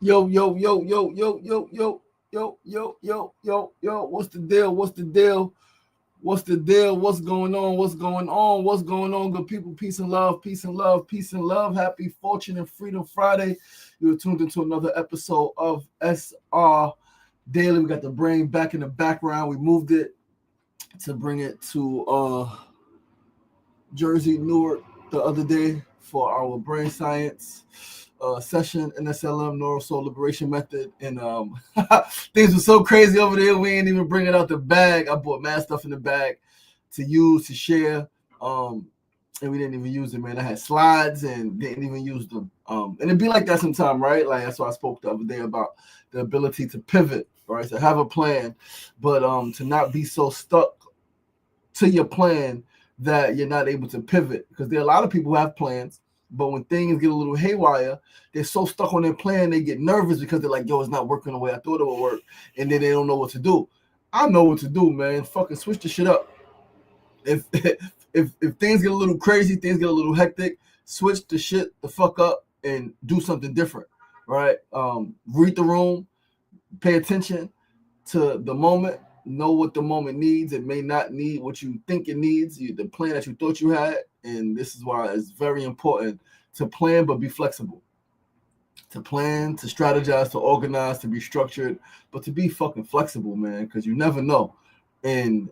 Yo, yo, yo, yo, yo, yo, yo, yo, yo, yo, yo, yo. What's the deal? What's the deal? What's the deal? What's going on? What's going on? What's going on, good people? Peace and love, peace and love, peace and love. Happy Fortune and Freedom Friday. You're tuned into another episode of SR Daily. We got the brain back in the background. We moved it to bring it to Jersey, Newark the other day for our brain science session, NSLM, Neural Soul Liberation Method. And things were so crazy over there, we ain't even bring it out the bag. I bought mad stuff in the bag to use, to share. And we didn't even use it, man. I had slides and didn't even use them. And it'd be like that sometime, right? Like that's why I spoke the other day about the ability to pivot, right? To have a plan, but to not be so stuck to your plan that you're not able to pivot. Because there are a lot of people who have plans, but when things get a little haywire, they're so stuck on their plan, they get nervous because they're like, yo, it's not working the way I thought it would work. And then they don't know what to do. I know what to do, man. Fucking switch the shit up. If if things get a little crazy, things get a little hectic, switch the shit the fuck up and do something different. Right? Read the room, pay attention to the moment, know what the moment needs. It may not need what you think it needs, the plan that you thought you had. And this is why it's very important to plan, but be flexible. To plan, to strategize, to organize, to be structured, but to be fucking flexible, man, because you never know. And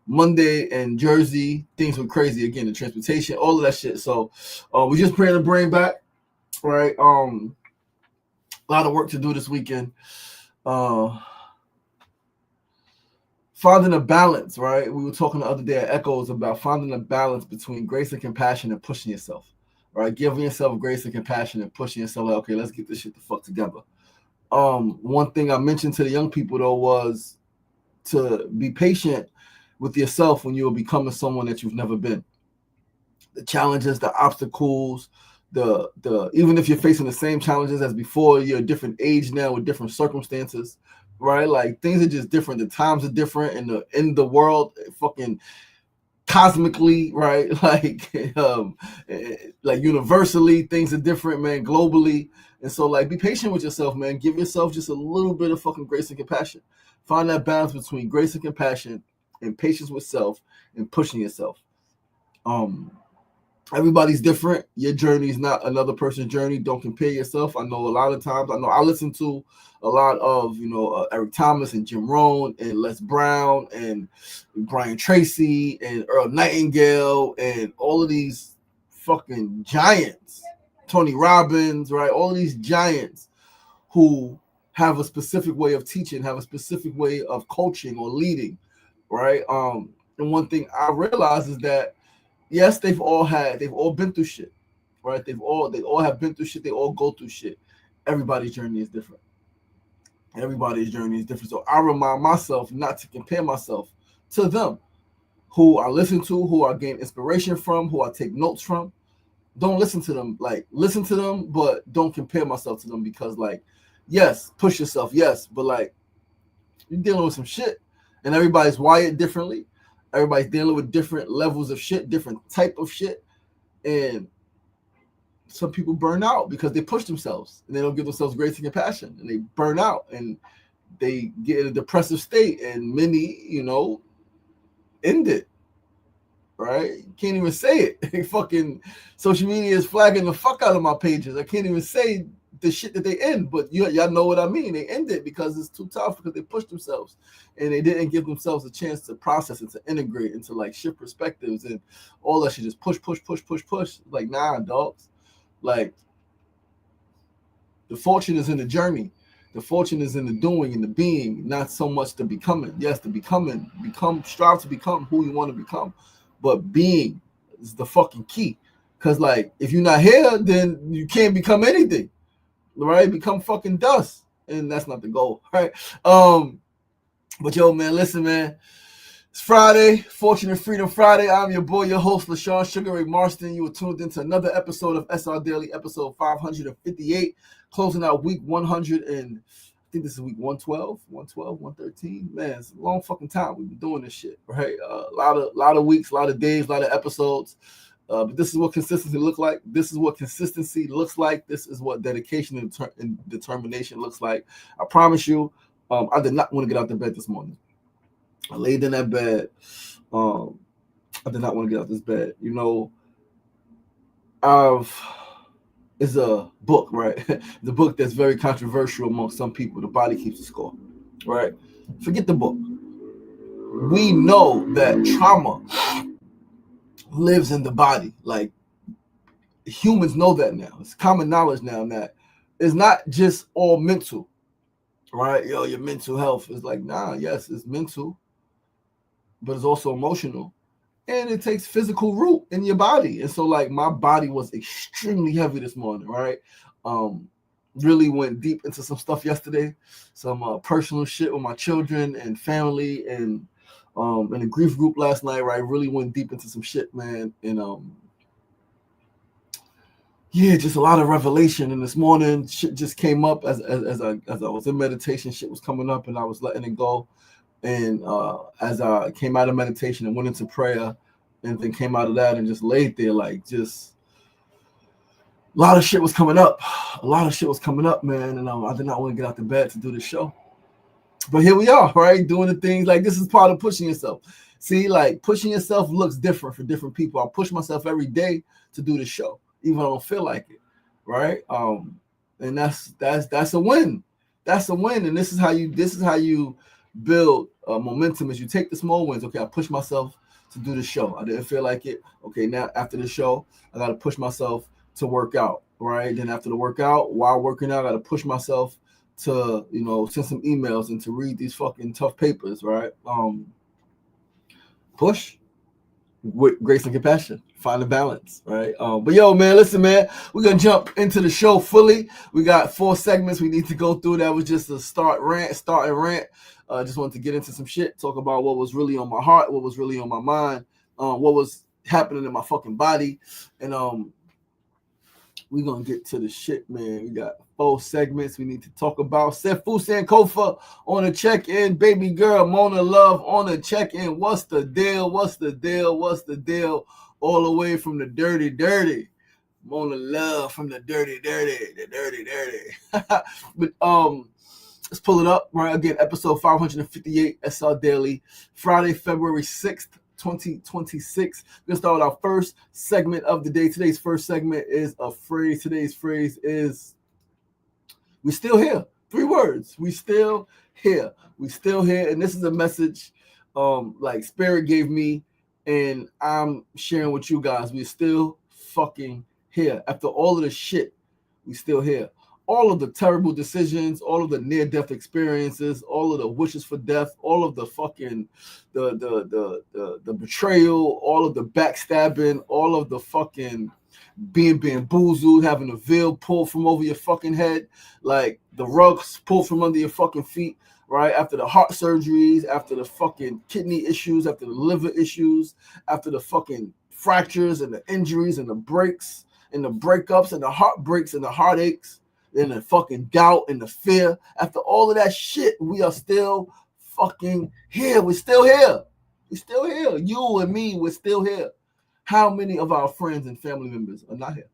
Monday in Jersey, things were crazy again, the transportation, all of that shit. So we just bring the brain back, right? A lot of work to do this weekend. Finding a balance, right? We were talking the other day at Echoes about finding a balance between grace and compassion and pushing yourself, right? Giving yourself grace and compassion and pushing yourself like, okay, let's get this shit the fuck together. One thing I mentioned to the young people though was to be patient with yourself when you're becoming someone that you've never been. The challenges, the obstacles, the even if you're facing the same challenges as before, you're a different age now with different circumstances, right? Like things are just different. The times are different in the world, fucking cosmically, right? Like universally, things are different, man, globally. And so like be patient with yourself, man. Give yourself just a little bit of fucking grace and compassion. Find that balance between grace and compassion and patience with self and pushing yourself. Um Everybody's different. Your journey is not another person's journey. Don't compare yourself. I know a lot of times. I know I listen to a lot of Eric Thomas and Jim Rohn and Les Brown and Brian Tracy and Earl Nightingale and all of these fucking giants. Tony Robbins, right? All of these giants who have a specific way of teaching, have a specific way of coaching or leading, right? And one thing I realize is that yes, they've all been through shit, right? They all have been through shit. They all go through shit. Everybody's journey is different. Everybody's journey is different. So I remind myself not to compare myself to them, who I listen to, who I gain inspiration from, who I take notes from. Don't listen to them. Like listen to them, but don't compare myself to them because, like, yes, push yourself, yes, but like you're dealing with some shit, and everybody's wired differently. Everybody's dealing with different levels of shit, different type of shit, and some people burn out because they push themselves and they don't give themselves grace and compassion, and they burn out and they get in a depressive state, and many, end it. Right? You can't even say it. Fucking social media is flagging the fuck out of my pages. I can't even say the shit that they end, but y'all know what I mean. They end it because it's too tough because they pushed themselves and they didn't give themselves a chance to process and to integrate and to like shift perspectives and all that shit. Just push, push, push, push, push. Like, nah, dogs. Like, the fortune is in the journey. The fortune is in the doing and the being, not so much the becoming. Yes, the strive to become who you want to become, but being is the fucking key. Cause like, if you're not here, then you can't become anything, right? Become fucking dust, and that's not the goal, right? But yo, man, listen, man. It's Friday, Fortune and Freedom Friday. I'm your boy, your host, LaShawn Sugar Ray Marston. You were tuned into another episode of SR Daily, episode 558, closing out week 100 and I think this is week 112, 112, 113. Man, it's a long fucking time we've been doing this shit, right? A lot of weeks, a lot of days, a lot of episodes. But this is what consistency looks like. This is what consistency looks like. This is what dedication and determination looks like. I promise you, I did not want to get out of bed this morning. I laid in that bed. I did not want to get out of this bed. You know, it's a book, right? The book that's very controversial among some people. The Body Keeps the Score, right? Forget the book. We know that trauma lives in the body. Like, humans know that now. It's common knowledge now that it's not just all mental, right? Yo, your mental health is like, nah, yes, it's mental, but it's also emotional. And it takes physical root in your body. And so, like, my body was extremely heavy this morning, right? Really went deep into some stuff yesterday, some personal shit with my children and family, and in a grief group last night, right? Really went deep into some shit, man. And yeah, just a lot of revelation. And this morning, shit just came up as I was in meditation. Shit was coming up, and I was letting it go. And as I came out of meditation and went into prayer, and then came out of that and just laid there, like, just a lot of shit was coming up. A lot of shit was coming up, man. And I did not want to get out the bed to do the show. But here we are, right? Doing the things. Like, this is part of pushing yourself. See, like, pushing yourself looks different for different people. I push myself every day to do the show, even if I don't feel like it, right? And that's a win. That's a win. And this is how you build momentum, is you take the small wins. Okay, I push myself to do the show. I didn't feel like it. Okay, now after the show, I got to push myself to work out, right? Then after the workout, while working out, I got to push myself to, you know, send some emails and to read these fucking tough papers, right? Push with grace and compassion. Find a balance, right? But yo, man, listen, man, we're gonna jump into the show fully. We got 4 segments we need to go through. That was just a start and rant. Just wanted to get into some shit, talk about what was really on my heart, what was really on my mind, what was happening in my fucking body, and we're gonna get to the shit, man. We got 4 segments we need to talk about. Sefu Sankofa on the check-in. Baby girl Mona Love on the check-in. What's the deal? What's the deal? What's the deal? All the way from the dirty, dirty. Mona Love from the dirty, dirty, the dirty, dirty. But let's pull it up. Right, again, episode 558, SRDaily, Friday, February 6th. 2026. We're gonna start with our first segment of the day. Today's first segment is a phrase. Today's phrase is, "We still here." 3 words. We still here. We still here. And this is a message like Spirit gave me, and I'm sharing with you guys. We're still fucking here. After all of the shit, we still here. All of the terrible decisions, all of the near-death experiences, all of the wishes for death, all of the fucking the betrayal, all of the backstabbing, all of the fucking being bamboozled, having the veil pulled from over your fucking head, like the rugs pulled from under your fucking feet, right? After the heart surgeries, after the fucking kidney issues, after the liver issues, after the fucking fractures and the injuries and the breaks and the breakups and the heartbreaks and the heartaches, and the fucking doubt and the fear. After all of that shit, we are still fucking here. We're still here. We're still here. You and me, we're still here. How many of our friends and family members are not here?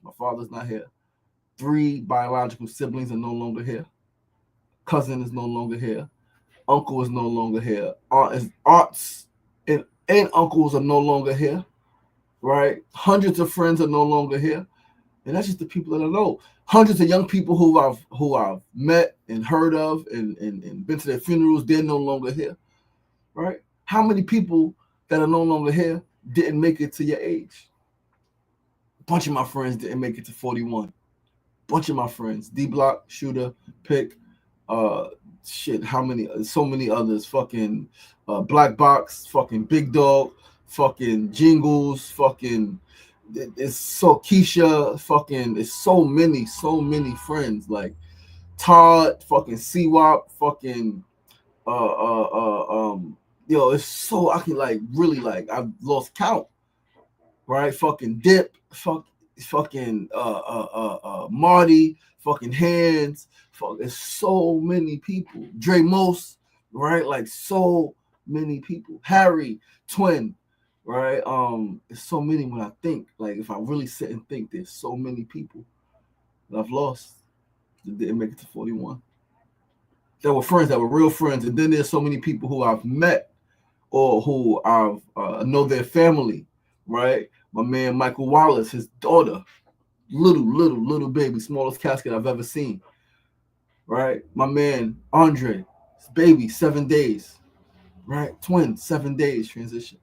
My father's not here. 3 biological siblings are no longer here. Cousin is no longer here. Uncle is no longer here. Aunts and uncles are no longer here, right? Hundreds of friends are no longer here. And that's just the people that I know. Hundreds of young people who I've met and heard of and been to their funerals, they're no longer here, right? How many people that are no longer here didn't make it to your age? A bunch of my friends didn't make it to 41. Bunch of my friends, D-Block, Shooter, Pick, shit, how many? So many others. Fucking Black Box, fucking Big Dog, fucking Jingles, fucking. It's so Keisha, fucking, it's so many friends, like Todd, fucking C-Wop, fucking yo, it's so, I can like really, like, I've lost count, right? Fucking Dip, fucking Marty, fucking Hands, it's so many people. Dre Most, right? Like, so many people. Harry, Twin, right? There's so many when I think, like, if I really sit and think, there's so many people that I've lost that didn't make it to 41. That were friends, that were real friends, and then there's so many people who I've met or who I've know their family, right? My man Michael Wallace, his daughter, little baby, smallest casket I've ever seen, right? My man Andre, his baby, 7 days, right? Twins, 7 days transition,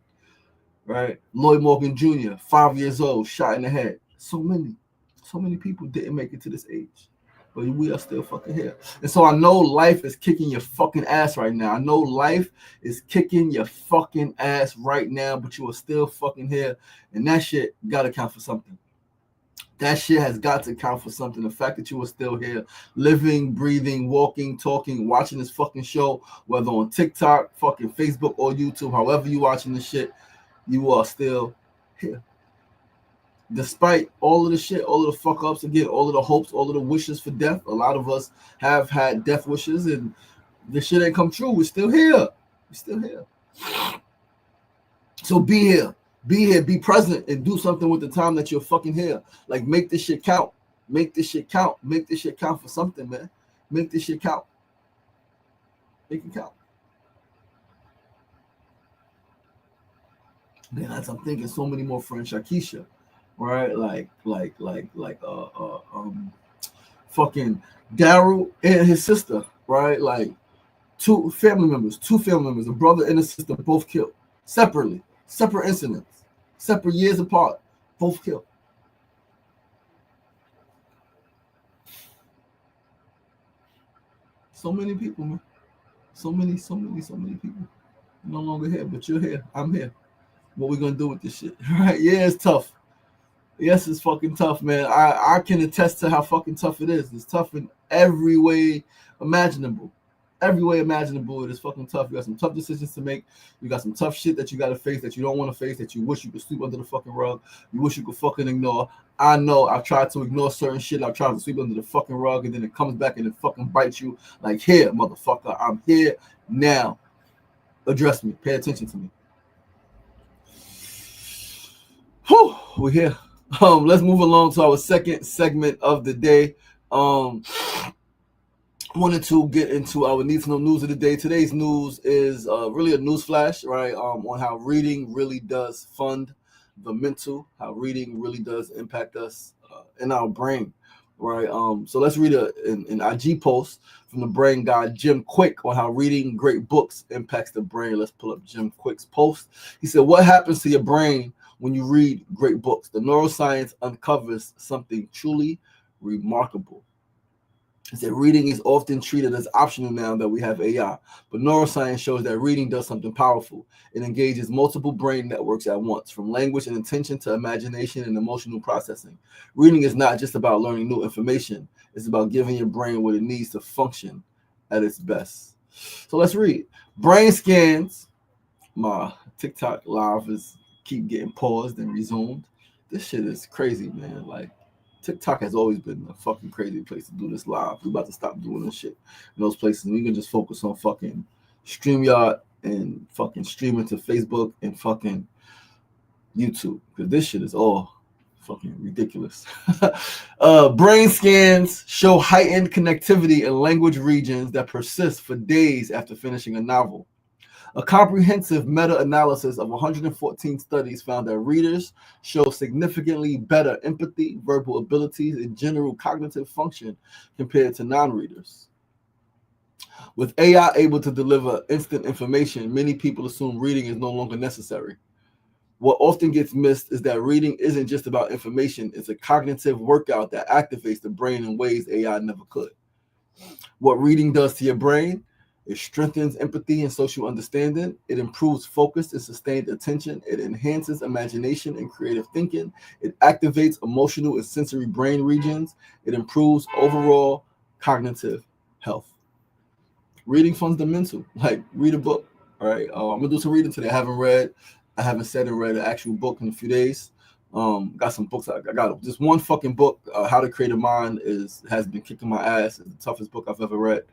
right? Lloyd Morgan Jr., 5 years old, shot in the head. So many people didn't make it to this age. But we are still fucking here. And so I know life is kicking your fucking ass right now. I know life is kicking your fucking ass right now, but you are still fucking here. And that shit gotta count for something. That shit has got to count for something. The fact that you are still here, living, breathing, walking, talking, watching this fucking show, whether on TikTok, fucking Facebook, or YouTube, however you watching this shit, you are still here. Despite all of the shit, all of the fuck ups, again, all of the hopes, all of the wishes for death, a lot of us have had death wishes and the shit ain't come true. We're still here. We're still here. So be here. Be here. Be present and do something with the time that you're fucking here. Like, make this shit count. Make this shit count. Make this shit count for something, man. Make this shit count. Make it count. Man, as I'm thinking, so many more friends. Shakisha, right? Fucking Daryl and his sister, right? Like two family members, a brother and a sister, both killed separately, separate incidents, separate years apart, both killed. So many people, man. So many people. No longer here, but you're here. I'm here. What we gonna do with this shit? Right? Yeah, it's tough. Yes, it's fucking tough, man. I can attest to how fucking tough it is. It's tough in every way imaginable. Every way imaginable, it is fucking tough. You got some tough decisions to make. You got some tough shit that you got to face that you don't want to face, that you wish you could sweep under the fucking rug. You wish you could fucking ignore. I know I've tried to ignore certain shit. I've tried to sweep under the fucking rug, and then it comes back and it fucking bites you. Like, here, motherfucker, I'm here now. Address me. Pay attention to me. Whew, we're here. Let's move along to our second segment of the day. Wanted to get into our need to know news of the day. Today's news is really a news flash, right? On how reading really does fund the mental, how reading really does impact us in our brain, right? So let's read an IG post from the brain guy Jim Quick on how reading great books impacts the brain. Let's pull up Jim Quick's post. He said, "What happens to your brain when you read great books? The neuroscience uncovers something truly remarkable." He said reading is often treated as optional now that we have AI, but neuroscience shows that reading does something powerful. It engages multiple brain networks at once, from language and attention to imagination and emotional processing. Reading is not just about learning new information, it's about giving your brain what it needs to function at its best. So let's read. Brain scans. My TikTok live is keep getting paused and resumed. This shit is crazy, man. Like, TikTok has always been a fucking crazy place to do this live. We're about to stop doing this shit in those places. And we can just focus on fucking StreamYard and fucking streaming to Facebook and fucking YouTube. Because this shit is all fucking ridiculous. Brain scans show heightened connectivity in language regions that persist for days after finishing a novel. A comprehensive meta-analysis of 114 studies found that readers show significantly better empathy, verbal abilities, and general cognitive function compared to non-readers. With AI able to deliver instant information, many people assume reading is no longer necessary. What often gets missed is that reading isn't just about information, it's a cognitive workout that activates the brain in ways AI never could. What reading does to your brain: it strengthens empathy and social understanding. It improves focus and sustained attention. It enhances imagination and creative thinking. It activates emotional and sensory brain regions. It improves overall cognitive health. Reading funds the mental. Like, read a book. All right. I'm gonna do some reading today. I haven't said and read an actual book in a few days. Got some books. I got just one fucking book. How to Create a Mind has been kicking my ass. It's the toughest book I've ever read.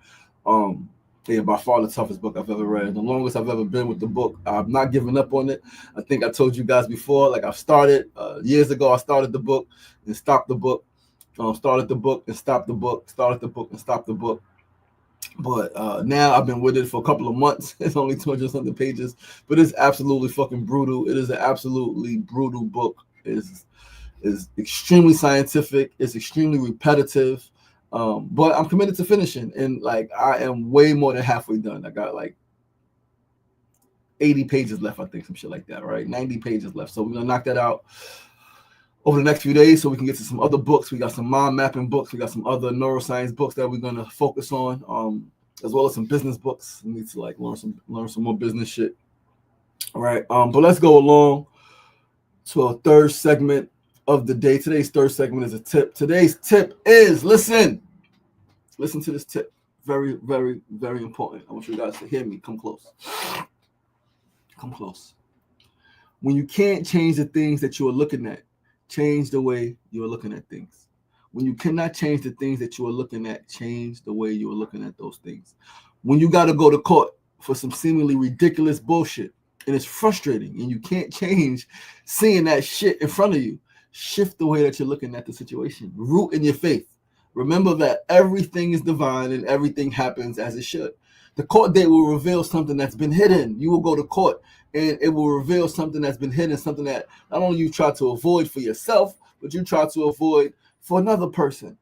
Yeah, by far the toughest book I've ever read. The longest I've ever been with the book. I've not given up on it. I think I told you guys before, like I've started years ago, I started the book and stopped the book. Started the book and stopped the book, started the book and stopped the book. But now I've been with it for a couple of months. It's only 200 something pages, but it's absolutely fucking brutal. It is an absolutely brutal book. Is extremely scientific. It's extremely repetitive. But I'm committed to finishing, and like I am way more than halfway done. I got like 80 pages left, I think, some shit like that, right? 90 pages left. So we're gonna knock that out over the next few days so we can get to some other books. We got some mind mapping books. We got some other neuroscience books that we're going to focus on, as well as some business books. We need to like learn some more business shit. All right. But let's go along to a third segment of the day. Today's third segment is a tip. Today's tip is listen to this tip. Very, very, very important. I want you guys to hear me. Come close. Come close. When you can't change the things that you are looking at, change the way you are looking at things. When you cannot change the things that you are looking at, change the way you are looking at those things. When you got to go to court for some seemingly ridiculous bullshit and it's frustrating and you can't change seeing that shit in front of you, shift the way that you're looking at the situation. Root in your faith. Remember that everything is divine and everything happens as it should. The court date will reveal something that's been hidden. You will go to court and it will reveal something that's been hidden, something that not only you try to avoid for yourself, but you try to avoid for another person.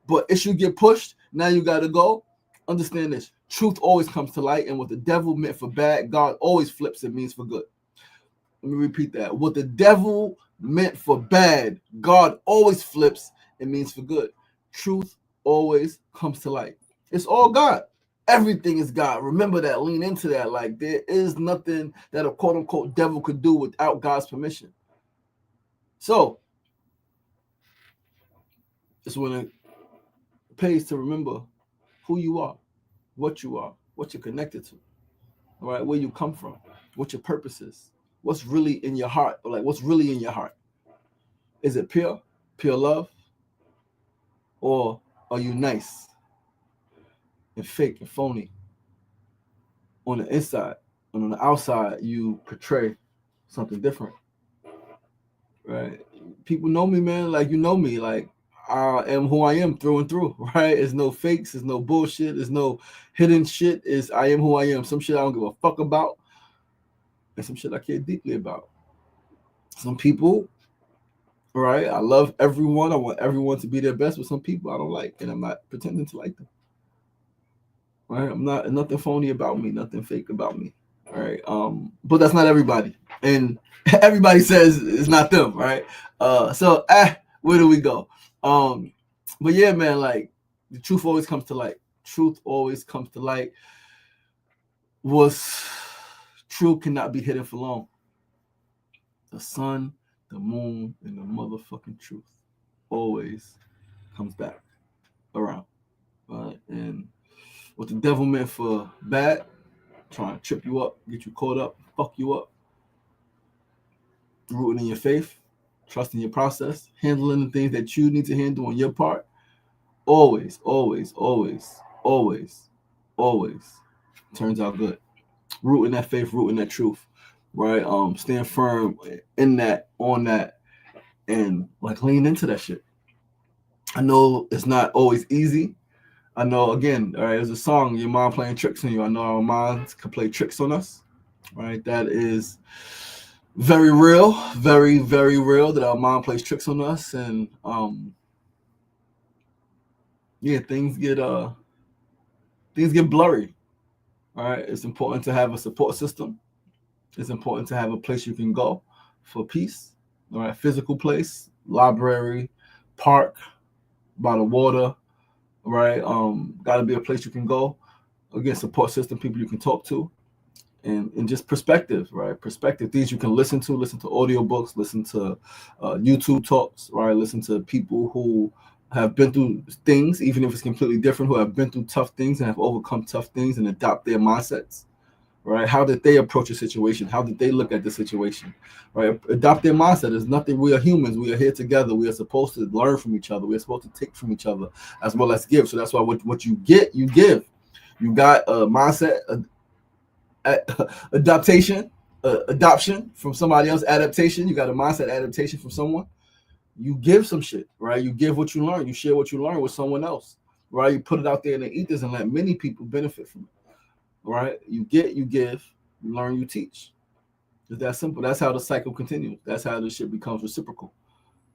But if you get pushed, now you got to go. Understand this. Truth always comes to light, and what the devil meant for bad, God always flips it means for good. Let me repeat that. What the devil meant for bad, God always flips it means for good. Truth always comes to light. It's all God. Everything is God. Remember that. Lean into that. Like there is nothing that a quote unquote devil could do without God's permission. So it's when it pays to remember who you are, what you're connected to, all right, where you come from, what your purpose is, what's really in your heart, or like what's really in your heart. Is it pure love, or are you nice and fake and phony on the inside, and on the outside you portray something different, right? People know me, man. Like you know me, like I am who I am through and through, right? There's no fakes, there's no bullshit, there's no hidden shit. Is I am who I am. Some shit I don't give a fuck about, and some shit I care deeply about. Some people, right? I love everyone. I want everyone to be their best, but some people I don't like, and I'm not pretending to like them. Right? I'm not nothing phony about me, nothing fake about me. All right. But that's not everybody. And everybody says it's not them, right? So where do we go? But yeah, man, like the truth always comes to light. Truth always comes to light. What's true cannot be hidden for long. The sun, the moon, and the motherfucking truth always comes back around. Right? And what the devil meant for bad, trying to trip you up, get you caught up, fuck you up. Rooting in your faith, trusting your process, handling the things that you need to handle on your part. Always, always, always, always, always turns out good. Rooting that faith, rooting that truth, right? Stand firm in that, on that, and like lean into that shit. I know it's not always easy. I know, again, all right, there's a song, your mind playing tricks on you. I know our minds can play tricks on us, right? That is very real, very, very real that our mind plays tricks on us. And yeah, things get blurry. All right. It's important to have a support system. It's important to have a place you can go for peace. All right, physical place, library, park, by the water. Right. Gotta be a place you can go. Again, support system, people you can talk to. And just perspective, right? Perspective, things you can listen to audiobooks, listen to YouTube talks, right? Listen to people who have been through things, even if it's completely different, who have been through tough things and have overcome tough things and adopt their mindsets, right? How did they approach a situation? How did they look at the situation, right? Adopt their mindset. There's nothing, we are humans. We are here together. We are supposed to learn from each other. We are supposed to take from each other as well as give. So that's why what you get, you give. You got a mindset, adaptation from somebody else, adaptation. You got a mindset adaptation from someone. You give some shit, right? You give what you learn. You share what you learn with someone else, right? You put it out there in the ethers and let many people benefit from it, right? You get, you give, you learn, you teach. It's that simple. That's how the cycle continues. That's how the shit becomes reciprocal,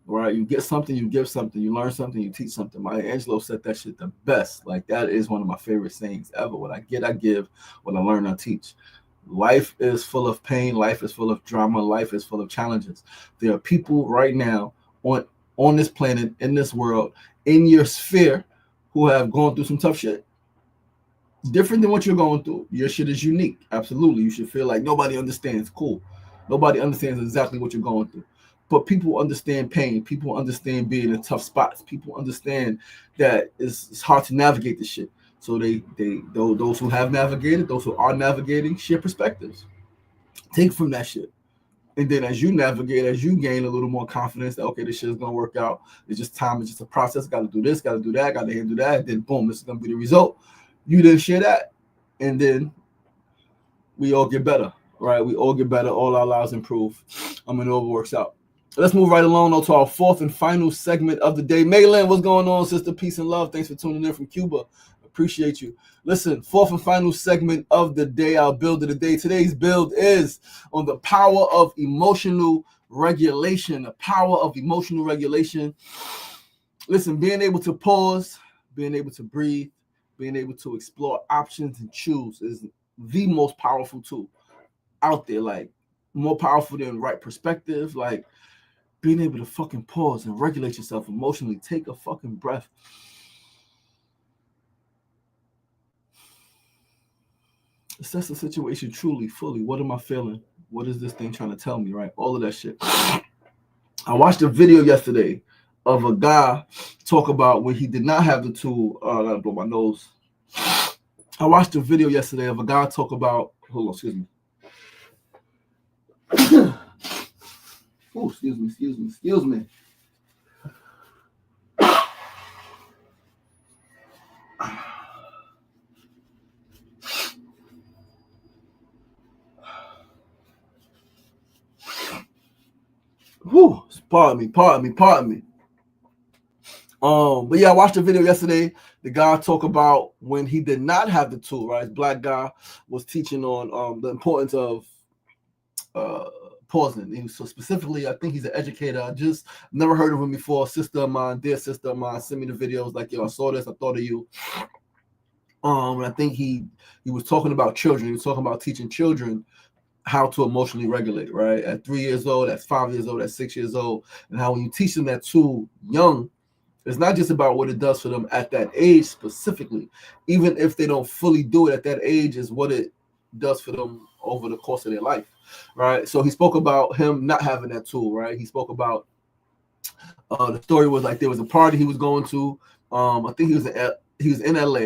right? You get something, you give something, you learn something, you teach something. Maya Angelou said that shit the best. Like, that is one of my favorite sayings ever. What I get, I give. What I learn, I teach. Life is full of pain. Life is full of drama. Life is full of challenges. There are people right now on this planet, in this world, in your sphere, who have gone through some tough shit. Different than what you're going through. Your shit is unique. Absolutely. You should feel like nobody understands. Cool. Nobody understands exactly what you're going through. But people understand pain. People understand being in tough spots. People understand that it's hard to navigate this shit. So those who have navigated, those who are navigating, share perspectives. Take from that shit. And then as you navigate, as you gain a little more confidence that, okay, this shit is going to work out. It's just time. It's just a process. Got to do this, got to do that, got to handle that. And then boom, this is going to be the result. You didn't share that. And then we all get better, right? We all get better. All our lives improve. I mean, it all works out. Let's move right along though, to our fourth and final segment of the day. Maylin, what's going on, sister? Peace and love. Thanks for tuning in from Cuba. Appreciate you. Listen, fourth and final segment of the day, our build of the day. Today's build is on the power of emotional regulation. The power of emotional regulation. Listen, being able to pause, being able to breathe, being able to explore options and choose is the most powerful tool out there. Like, more powerful than right perspective. Like, being able to fucking pause and regulate yourself emotionally. Take a fucking breath. Assess the situation truly, fully. What am I feeling? What is this thing trying to tell me, right? All of that shit. I watched a video yesterday of a guy talk about when he did not have the tool. I gotta blow my nose. I watched a video yesterday of a guy talk about, hold on, excuse me. Oh, excuse me. Whew, pardon me. But yeah, I watched a video yesterday. The guy talk about when he did not have the tool, right? This black guy was teaching on the importance of pausing. He was, so specifically, I think he's an educator. I just never heard of him before. Sister of mine, dear sister of mine, sent me the videos like, yo, I saw this, I thought of you. And I think he was talking about children. He was talking about teaching children how to emotionally regulate, right? At 3 years old, at 5 years old, at 6 years old, and how when you teach them that tool young, it's not just about what it does for them at that age specifically. Even if they don't fully do it at that age, is what it does for them over the course of their life, right? So he spoke about him not having that tool, right? He spoke about the story was like there was a party he was going to. I think he was in LA.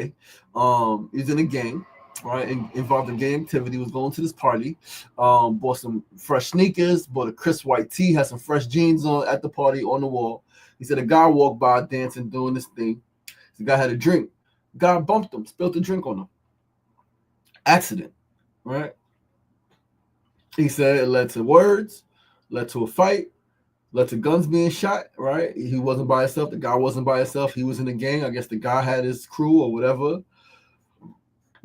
He was in a gang, right? Involved in gang activity. Was going to this party. Bought some fresh sneakers. Bought a crisp white tee. Had some fresh jeans on at the party on the wall. He said a guy walked by dancing, doing this thing. The guy had a drink. Guy bumped him, spilled the drink on him. Accident, right? He said it led to words, led to a fight, led to guns being shot, right? He wasn't by himself. The guy wasn't by himself. He was in the gang. I guess the guy had his crew or whatever.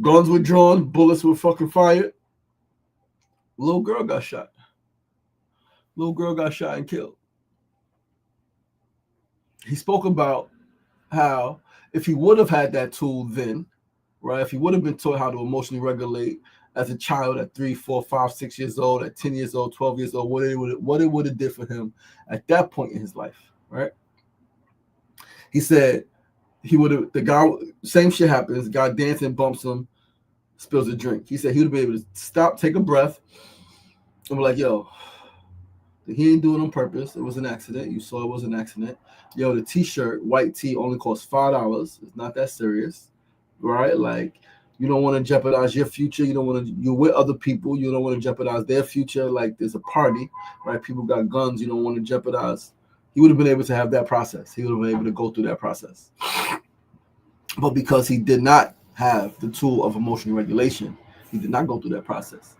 Guns were drawn. Bullets were fucking fired. Little girl got shot. Little girl got shot and killed. He spoke about how if he would have had that tool then, right? If he would have been taught how to emotionally regulate as a child at 3, 4, 5, 6 years old, at 10 years old, 12 years old, what it would have did for him at that point in his life, right? He said he would have, the guy, same shit happens, the guy dancing, bumps him, spills a drink. He said he would be able to stop, take a breath, and be like, yo, he ain't doing it on purpose. It was an accident. You saw it was an accident. Yo, the t-shirt, white tee, only costs $5. It's not that serious, right? Like, you don't want to jeopardize your future. You don't want to, you're with other people. You don't want to jeopardize their future. Like, there's a party, right? People got guns. You don't want to jeopardize. He would have been able to have that process. He would have been able to go through that process. But because he did not have the tool of emotional regulation. He did not go through that process.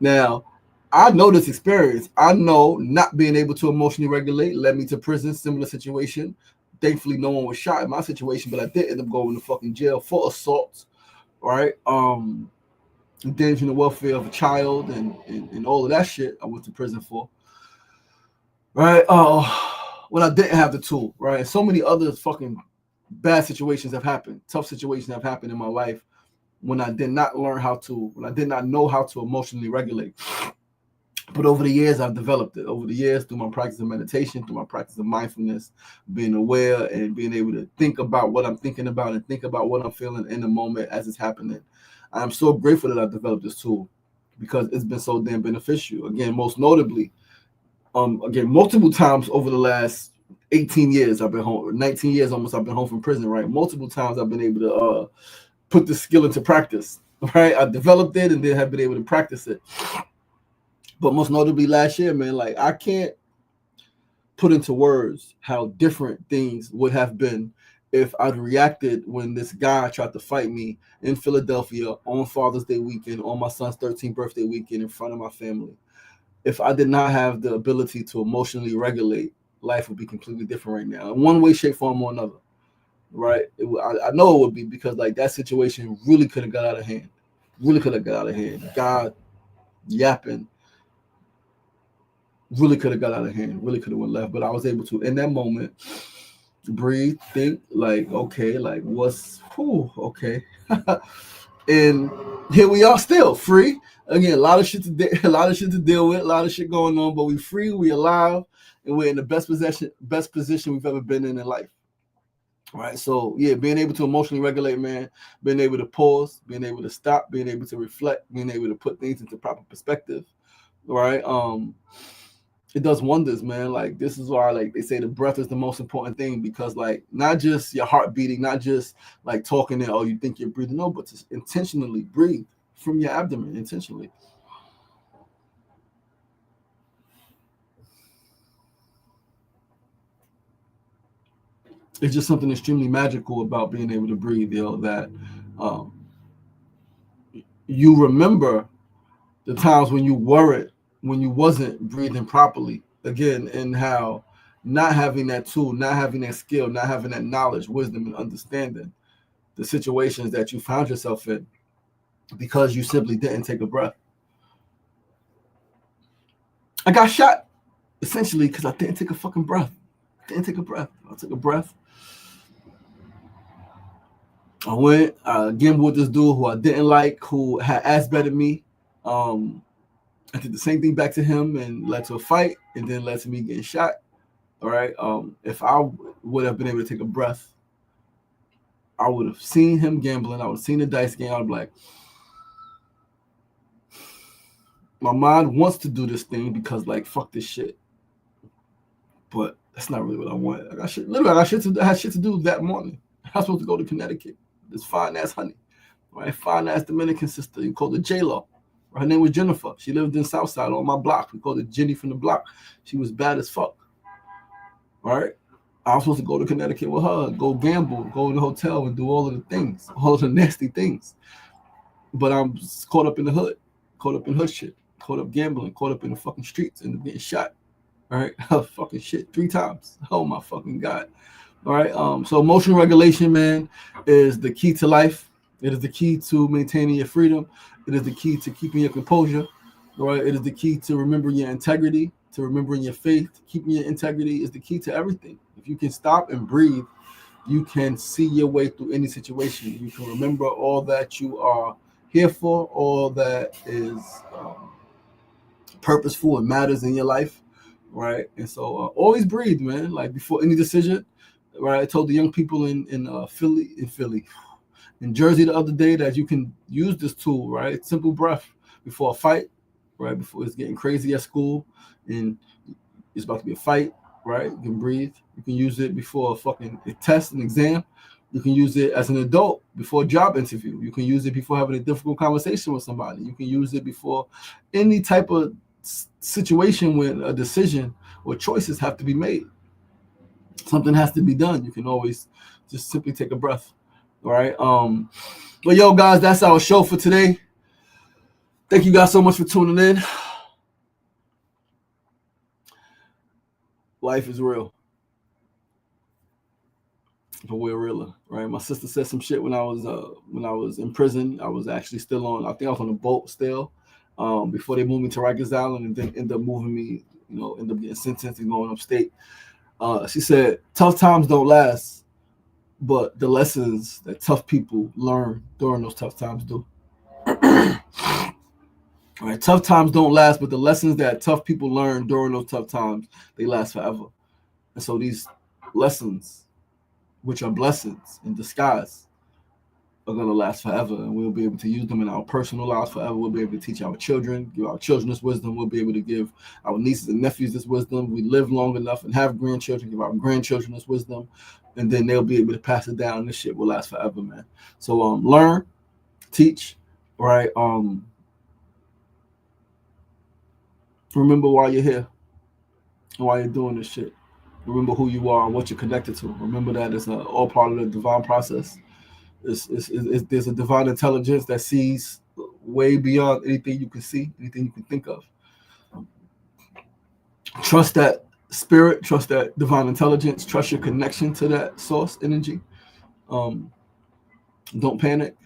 Now, I know this experience. I know not being able to emotionally regulate led me to prison, similar situation. Thankfully, no one was shot in my situation, but I did end up going to fucking jail for assault, right? Endangering the welfare of a child and all of that shit I went to prison for, right? When I didn't have the tool, right? And so many other fucking bad situations have happened, tough situations have happened in my life when I did not learn how to, when I did not know how to emotionally regulate. But over the years, I've developed it. Over the years, through my practice of meditation, through my practice of mindfulness, being aware and being able to think about what I'm thinking about and think about what I'm feeling in the moment as it's happening. I'm so grateful that I've developed this tool because it's been so damn beneficial. Again, most notably, multiple times over the last 18 years I've been home, 19 years almost I've been home from prison, right? Multiple times I've been able to put the skill into practice, right? I developed it and then have been able to practice it. But most notably last year, man, like I can't put into words how different things would have been if I'd reacted when this guy tried to fight me in Philadelphia on Father's Day weekend, on my son's 13th birthday weekend in front of my family. If I did not have the ability to emotionally regulate, life would be completely different right now in one way, shape, form, or another. Right? I know it would be because like that situation really could have got out of hand. Really could have got out of hand. God yapping really could have got out of hand. Really could have went left. But I was able to in that moment breathe, think like, okay, like what's okay. And here we are still free. Again, a lot of shit a lot of shit to deal with, a lot of shit going on, but we free, we alive, and we're in the best position we've ever been in life. All right. So yeah, being able to emotionally regulate, man, being able to pause, being able to stop, being able to reflect, being able to put things into proper perspective. Right. It does wonders, man. Like this is why like they say the breath is the most important thing because like not just your heart beating, not just like talking and oh you think you're breathing, no, but just intentionally breathe from your abdomen intentionally. It's just something extremely magical about being able to breathe, that um, you remember the times when you weren't, when you wasn't breathing properly again, and how not having that tool, not having that skill, not having that knowledge, wisdom, and understanding the situations that you found yourself in because you simply didn't take a breath. I got shot essentially because I didn't take a fucking breath. I didn't take a breath. I took a breath. I went again with this dude who I didn't like, who had ass betted me. Um, I did the same thing back to him and led to a fight and then led to me getting shot. All right. If I would have been able to take a breath, I would have seen him gambling. I would have seen the dice game. I'd be like, my mind wants to do this thing because like fuck this shit, but that's not really what I want. I got shit. Literally, I had shit to do that morning. I was supposed to go to Connecticut. This fine ass honey, right? Fine ass Dominican sister. You called her J Lo. Her name was Jennifer. She lived in Southside on my block. We called her Jenny from the block. She was bad as fuck. All right. I was supposed to go to Connecticut with her, go gamble, go to the hotel, and do all of the things, all of the nasty things. But I'm caught up in the hood, caught up in hood shit, caught up gambling, caught up in the fucking streets, and getting shot. All right, fucking shit 3 times. Oh my fucking god. All right. So emotional regulation, man, is the key to life. It is the key to maintaining your freedom. It is the key to keeping your composure. All right. It is the key to remembering your integrity, to remembering your faith. Keeping your integrity is the key to everything. If you can stop and breathe, you can see your way through any situation. You can remember all that you are here for, all that is purposeful and matters in your life, right? And so always breathe, man. Like before any decision, right? I told the young people in Philly, in Jersey the other day that you can use this tool, right? Simple breath before a fight, right? Before it's getting crazy at school and it's about to be a fight, right? You can breathe. You can use it before a fucking test, an exam. You can use it as an adult before a job interview. You can use it before having a difficult conversation with somebody. You can use it before any type of situation when a decision or choices have to be made. Something has to be done. You can always just simply take a breath, All right. But yo, guys, that's our show for today. Thank you guys so much for tuning in. Life is real. But we're realer, right? My sister said some shit when I was in prison. I was actually still on. I think I was on a boat still, before they moved me to Rikers Island, and then ended up moving me. End up getting sentenced and going upstate. She said, "Tough times don't last, but the lessons that tough people learn during those tough times do." All right, tough times don't last, but the lessons that tough people learn during those tough times, they last forever. And so these lessons, which are blessings in disguise, are going to last forever, and we'll be able to use them in our personal lives forever. We'll be able to teach our children, give our children this wisdom. We'll be able to give our nieces and nephews this wisdom. We live long enough and have grandchildren, give our grandchildren this wisdom, and then they'll be able to pass it down. This shit will last forever, man. So learn, teach, right? Remember why you're here and why you're doing this shit. Remember who you are and what you're connected to. Remember that it's all part of the divine process. There's a divine intelligence that sees way beyond anything you can see, anything you can think of. Trust that spirit, trust that divine intelligence, trust your connection to that source energy. Don't panic,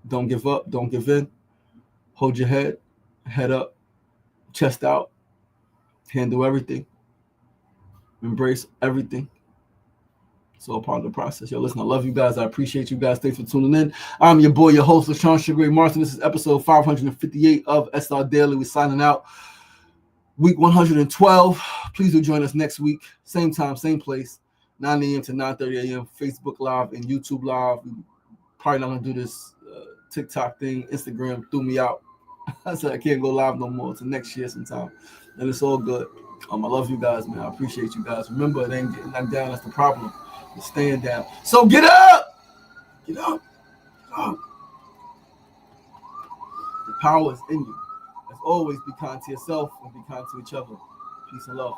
don't give up, don't give in. Hold your head up, chest out, handle everything, embrace everything. It's all part of the process. Yo, listen, I love you guys. I appreciate you guys. Thanks for tuning in. I'm your boy, your host, LaShawn Sugar Martin. This is episode 558 of SRDaily. We're signing out. Week 112. Please do join us next week. Same time, same place. 9 a.m. to 9:30 a.m. Facebook Live and YouTube Live. We're probably not going to do this TikTok thing. Instagram threw me out. I said I can't go live no more until next year sometime. And it's all good. I love you guys, man. I appreciate you guys. Remember, it ain't getting knocked down. That's the problem. You're staying down. So get up! Get up! Get up! The power is in you. As always, be kind to yourself and be kind to each other. Peace and love.